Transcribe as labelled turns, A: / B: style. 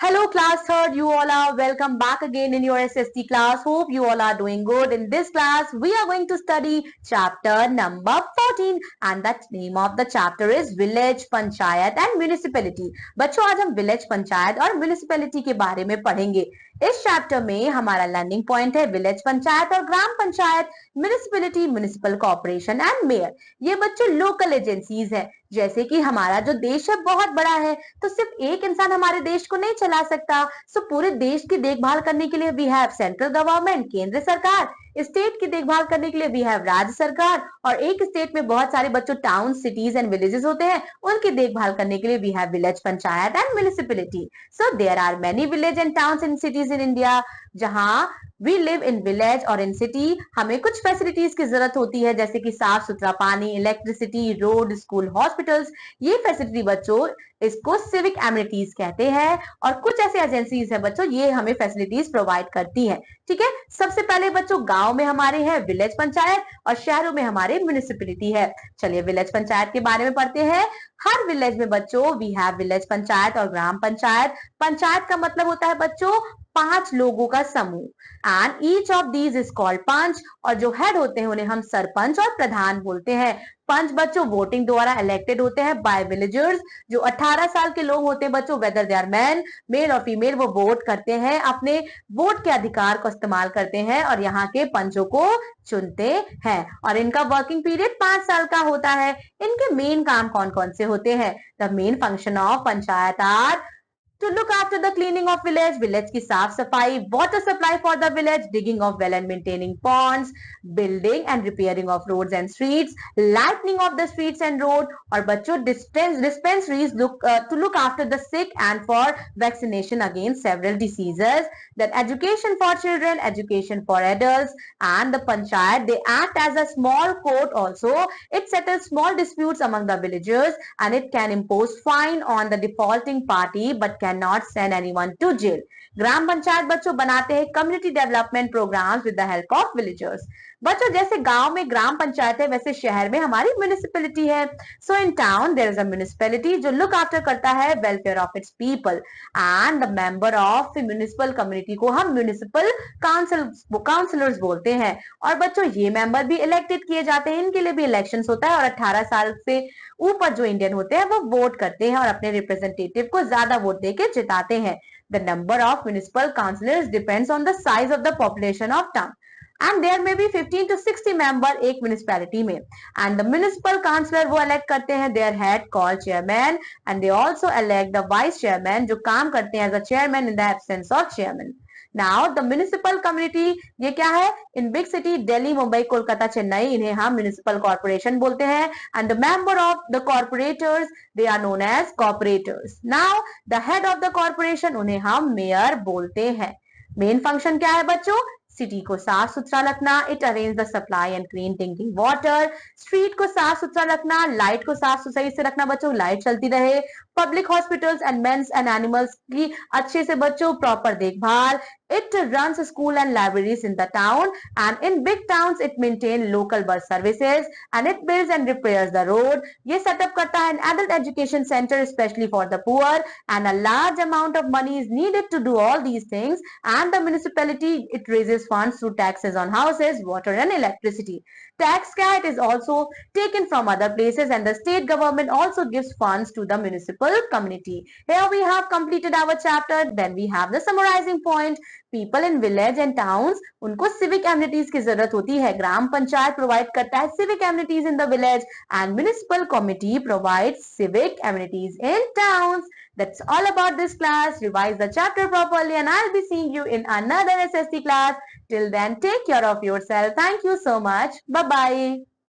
A: Hello class third, you all are welcome back again in your SST class. Hope you all are doing good. In this class, we are going to study chapter number 14 and the name of the chapter is Village Panchayat and Municipality. बच्चों आज हम village panchayat और municipality के बारे में पढ़ेंगे। इस chapter में हमारा लर्निंग पॉइंट है विलेज पंचायत और ग्राम panchayat, municipality, municipal corporation and mayor. ये बच्चों लोकल एजेंसीज है। जैसे कि हमारा जो देश है बहुत बड़ा है, तो सिर्फ एक इंसान हमारे देश को नहीं चला सकता। सो पूरे देश की देखभाल करने के लिए वी हैव सेंट्रल गवर्नमेंट, केंद्र सरकार। स्टेट की देखभाल करने के लिए वी हैव राज्य सरकार, और एक स्टेट में बहुत सारे बच्चों टाउन, सिटीज एंड विलेजेस होते हैं, उनकी देखभाल करने के लिए we have village panchayat and municipality. So there are many village and towns and cities in India. जहां वी लिव इन विलेज और इन सिटी, हमें कुछ फैसिलिटीज की जरूरत होती है, जैसे कि साफ सुथरा पानी, इलेक्ट्रिसिटी, रोड, स्कूल, हॉस्पिटल्स। ये फैसिलिटी बच्चों इसको सिविक एमिनिटीज कहते हैं, और कुछ ऐसे एजेंसीज है बच्चों ये हमें फैसिलिटीज प्रोवाइड करती है। ठीक है, सबसे पहले बच्चों गांव में हमारे है विलेज पंचायत और शहरों में हमारे म्युनिसिपैलिटी है। चलिए विलेज पंचायत के बारे में पढ़ते हैं। हर विलेज में बच्चों वी हैव विलेज पंचायत और ग्राम पंचायत। पंचायत का मतलब होता है बच्चों 5 लोगों का समूह, and each of these is called panch, और जो हेड होते हैं उन्हें हम सरपंच और प्रधान बोलते हैं। पंच बच्चों वोटिंग द्वारा इलेक्टेड होते हैं बाय विलेजर्स। जो 18 साल के लोग होते हैं बच्चों, whether they are man, male और फीमेल, वो वोट करते हैं, अपने वोट के अधिकार को इस्तेमाल करते हैं और यहाँ के पंचों को चुनते हैं। और इनका वर्किंग पीरियड 5 साल का होता है। इनके मेन काम कौन कौन से होते हैं? The main function of panchayat are to look after the cleaning of village, village की साफ सफाई, water supply for the village, digging of well and maintaining ponds, building and repairing of roads and streets, lightening of the streets and road, और बच्चों dispensaries to look after the sick and for vaccination against several diseases, then education for children, education for adults, and the panchayat, they act as a small court also. It settles small disputes among the villagers and it can impose fine on the defaulting party but can not send anyone to jail. ग्राम पंचायत बच्चों बनाते हैं community development programmes with the help of villagers. बच्चों जैसे गांव में ग्राम पंचायत है, वैसे शहर में हमारी म्युनिसिपैलिटी है। So in town there is a municipality जो लुक आफ्टर करता है welfare of its people, and the member of the municipal community को हम म्युनिसिपल काउंसिलर्स बोलते हैं। और बच्चों ये मेंबर भी इलेक्टेड किए जाते हैं, इनके लिए भी इलेक्शंस होता है, और 18 साल से ऊपर जो इंडियन होते हैं वो वोट करते हैं और अपने रिप्रेजेंटेटिव को ज्यादा वोट देके जिताते हैं। The number of municipal councillors depends on the size of the population of town, and there may be 15 to 60 member एक municipality में, and the municipal councillor वो elect करते हैं their head called chairman, and they also elect the vice chairman जो काम करते हैं as a chairman in the absence of chairman. Now the municipal community ये क्या है? In big city Delhi, Mumbai, Kolkata, Chennai, इन्हें हम municipal corporation बोलते हैं, and the member of the corporators they are known as corporators. Now the head of the corporation उन्हें हम mayor बोलते हैं। मेन फंक्शन क्या है बच्चों? सिटी को साफ सुथरा रखना, it arrange the supply and clean drinking water. Street को साफ सुथरा रखना, लाइट को साफ सुथराई से रखना बच्चों, लाइट चलती रहे। Public hospitals and mens and animals की अच्छे से बच्चों प्रॉपर देखभाल। It runs school and libraries in the town, and in big towns it maintain local bus services, and it builds and repairs the road. ये setup करता है an adult education center especially for the poor, and a large amount of money is needed to do all these things. And the municipality it raises funds through taxes on houses, water and electricity. Tax क्या? It is also taken from other places, and the state government also gives funds to the municipal community. Here we have completed our chapter. Then we have the summarizing point. People in village and towns उनको civic amenities की जरूरत होती है। ग्राम panchayat provide करता है civic amenities in the village, and municipal committee provides civic amenities in towns. That's all about this class. Revise the chapter properly and I'll be seeing you in another SST class. Till then, take care of yourself. Thank you so much. Bye-bye.